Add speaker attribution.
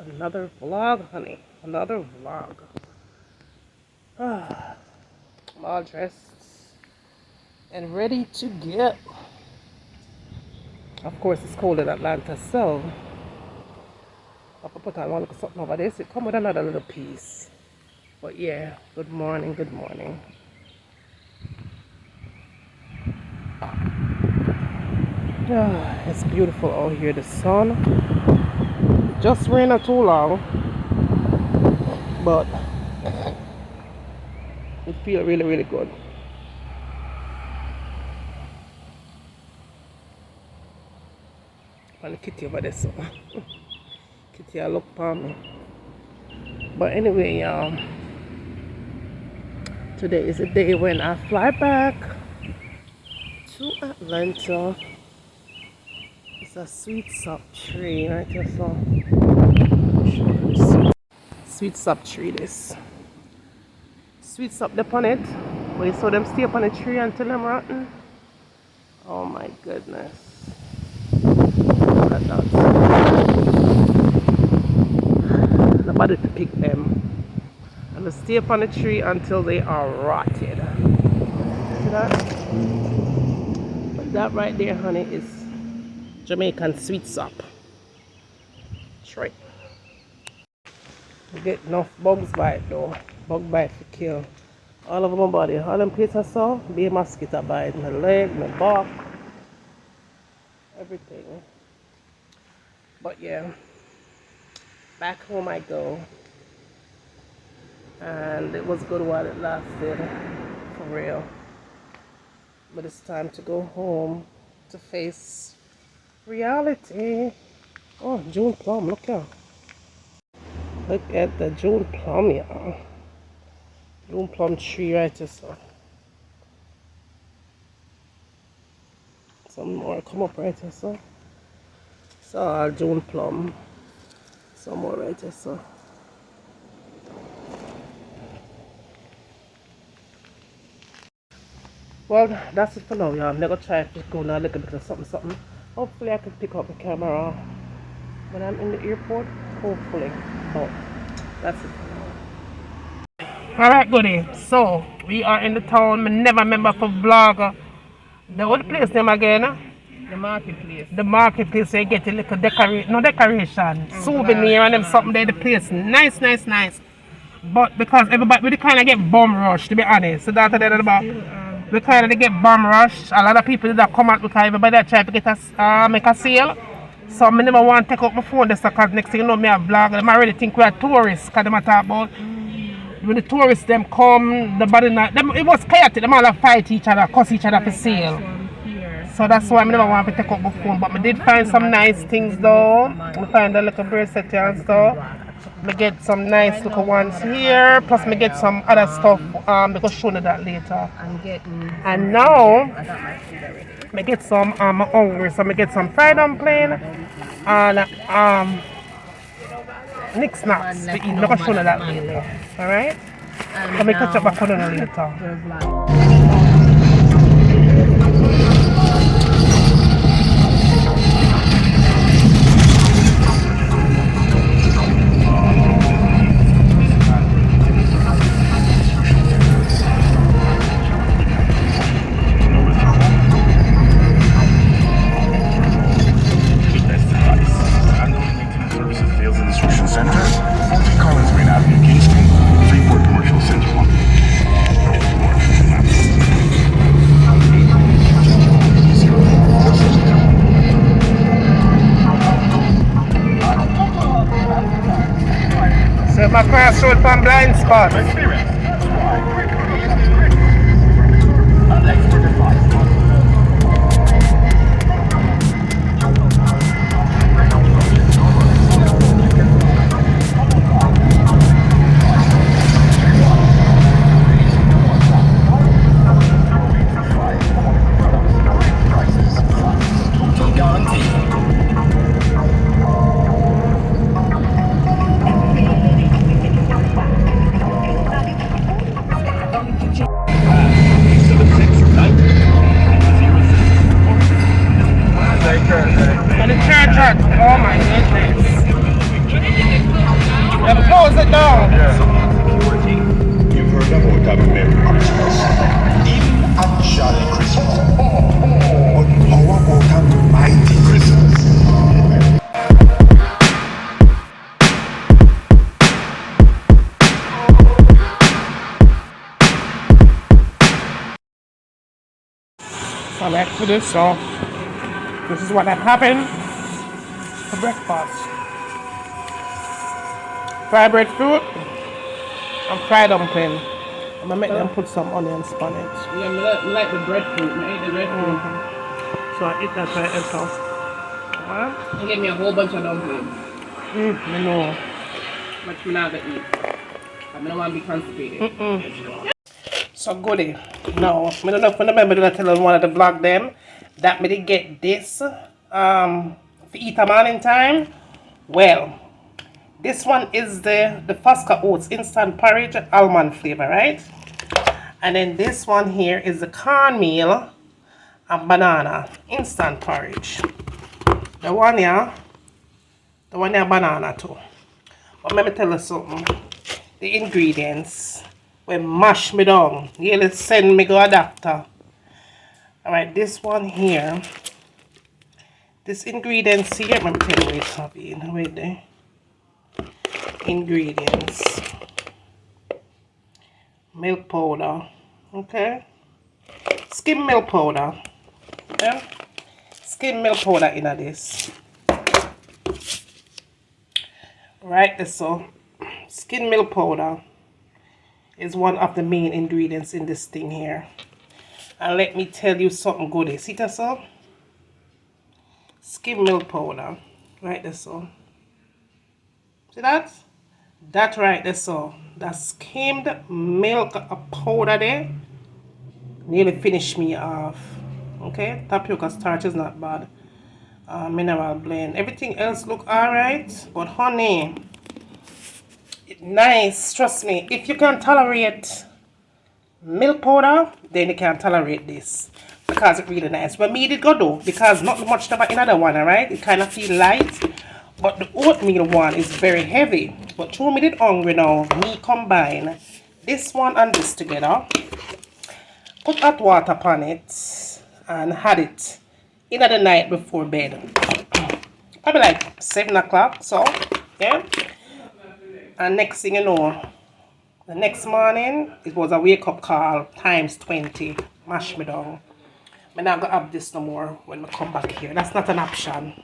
Speaker 1: Another vlog, honey. Another vlog. I'm all dressed and ready to go. Of course, it's cold in Atlanta, so I'll put on one look something over this. It come with another little piece. But yeah, good morning, good morning. It's beautiful out here. The sun just rained not too long, but it feels really, really good. And the kitty over there, so kitty, I look for me. But anyway, today is the day when I fly back to Atlanta. It's a sweet sap tree right here, so sweet sap tree this. Sweet sap upon it, but you saw them stay up on the tree until them rotten. Oh my goodness. Look at that. Nobody to pick them. And they stay up on the tree until they are rotted. See that? But that right there, honey, is Jamaican sweet sap. Straight. You get enough bugs bite though. Bug bite to kill. All over my body. All them places I saw, be a mosquito bite. My leg, my back, everything. But yeah, back home I go. And it was good while it lasted. For real. But it's time to go home to face reality. Oh, June plum, look here. Look at the June plum, y'all. June plum tree right here, so. Some more come up right here, so. So, June plum. Some more right here, so. Well, that's it for now, y'all. I'm gonna try to go now a little bit of something. Hopefully I can pick up the camera when I'm in the airport. Hopefully. But that's it for now. Alright, goodie. So we are in the town. I never remember for vlogger. The old place name again?
Speaker 2: The marketplace.
Speaker 1: The marketplace where you get a little decoration. Souvenir and them something there. The place nice. But because everybody we kind of get bum rush, to be honest. So that's about we kind of get bum rush. A lot of people that come out because everybody try to get a make a sale. So I never want to take out my phone this because next thing you know me a vlog. I already think we are tourists because they talk about when the tourists them come, the body not them it was chaotic, them all fight each other, cuss each other for sale. So that's why I never want to take out my phone. But I did find some nice things though. I find a little bracelet here and stuff. I get some nice little ones here, plus I get some other stuff. Because show you that later. And now I get some I'm hungry, so I get some fried dumpling and Nick snacks to eat. I'm gonna show you that later. Alright? So I catch up back on you later. My crossroad from blind spot. close it down.
Speaker 2: Security. You've heard about a Merry Christmas. Even a Jolly Christmas. But how about a mighty Christmas?
Speaker 1: So back to this, so this is what had happened for breakfast. Fried breadfruit and fried dumpling. I'm gonna make them put some onions on it.
Speaker 3: Yeah, I like the breadfruit. I eat the breadfruit.
Speaker 1: So I eat that right and so.
Speaker 3: They gave me a whole bunch of dumplings.
Speaker 1: I know.
Speaker 3: But I'm not gonna eat. I don't want to be constipated.
Speaker 1: So goody. No, I don't know if I remember to tell one of the vlog them that me did get this for eat a morning time. Well, this one is the Fosca Oats instant porridge almond flavor, right? And then this one here is the cornmeal and banana instant porridge. The one here banana too. But let me tell you something. The ingredients will mash me down. You'll send me go a doctor. Alright, this one here. This ingredients here, let me tell you what's happening. Wait there. Ingredients. Milk powder. Okay. Skim milk powder. Yeah. Skim milk powder in this. Right, so skim milk powder is one of the main ingredients in this thing here. And let me tell you something good. See that so? Skim milk powder. Right there so. See that? That right there so. That skimmed milk powder there nearly finished me off. Okay? Tapioca starch is not bad. Mineral blend. Everything else look alright. But honey, nice, trust me. If you can tolerate milk powder, then you can tolerate this because it's really nice. When me did go though, because not much about another one, alright? It kind of feel light, but the oatmeal one is very heavy. But through me did hungry now, me combine this one and this together, put hot water upon it, and had it in the night before bed. Probably like 7 o'clock, so yeah. And next thing you know, the next morning, it was a wake-up call times 20. Mash me down. I'm not going to have this no more when I come back here. That's not an option.